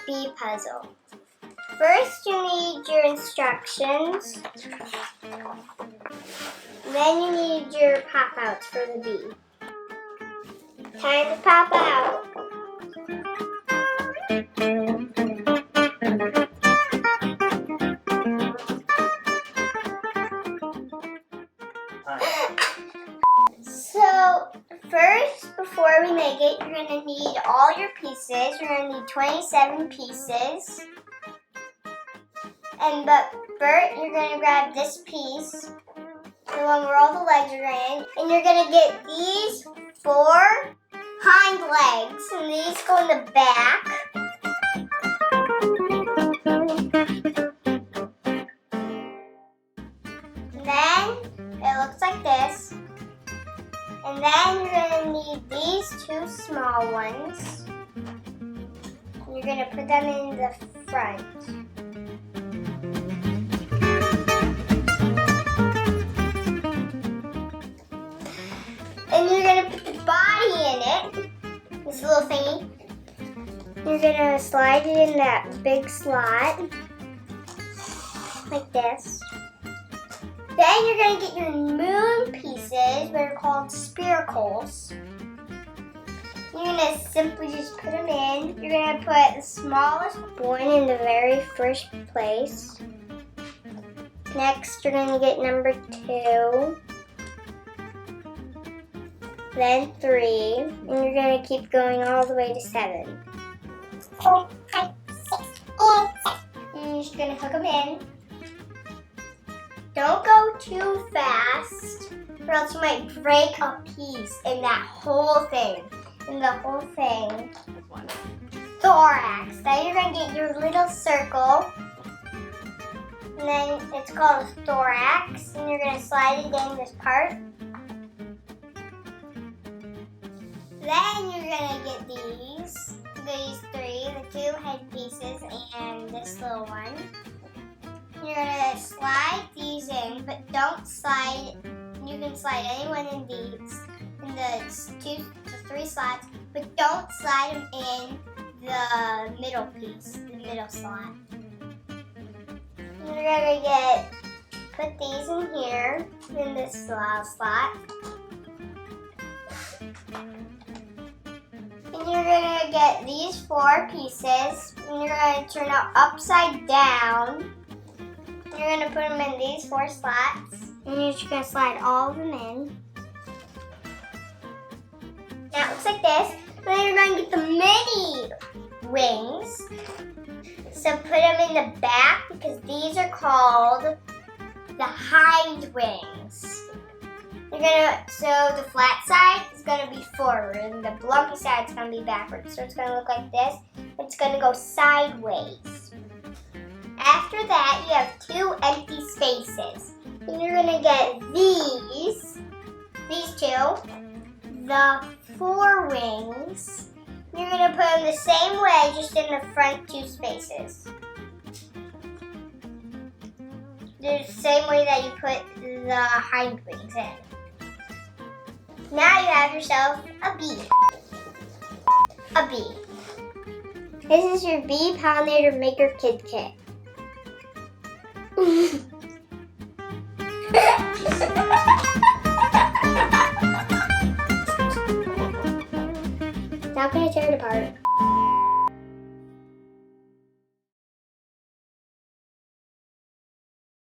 bee puzzle. First, you need your instructions. Then you need your pop-outs for the bee. Time to pop out. So, first, before we make it, you're going to need all your pieces. You're going to need 27 pieces. But Bert, you're going to grab this piece, the one where all the legs are in, and you're going to get these 4 hind legs, and these go in the back. And then it looks like this. And then you're going to need these 2 small ones. And you're going to put them in the front. And you're going to put the body in it, this little thingy. You're going to slide it in that big slot, like this. Then you're going to get your moon pieces, that are called spiracles. You're going to simply just put them in. You're going to put the smallest one in the very first place. Next, you're going to get number 2. Then 3. And you're going to keep going all the way to 7. 4, 5, 6, and 7. And you're just going to hook them in. Don't go too fast, or else you might break a piece in that whole thing. Thorax. Then you're going to get your little circle. And then it's called a thorax. And you're going to slide it in this part. Then you're going to get these 3, the 2 head pieces and this little one. You're going to slide these in, but don't slide, you can slide any one in these, in the 2 to 3 slots, but don't slide them in the middle piece, the middle slot. You're going to put these in here, in this slot. And you're going to get these 4 pieces, and you're going to turn it upside down. You're going to put them in these 4 slots, and you're just going to slide all of them in. Now it looks like this. And then you're going to get the mini wings. So put them in the back, because these are called the hind wings. So the flat side is going to be forward, and the lumpy side is going to be backwards. So it's going to look like this. It's going to go sideways. After that, you have 2 empty spaces. And you're going to get these 2, the 4 wings. You're going to put them the same way, just in the front 2 spaces. The same way that you put the hind wings in. Now you have yourself a bee. This is your Bee Pollinator MakerKid Kit. Now can I tear it apart?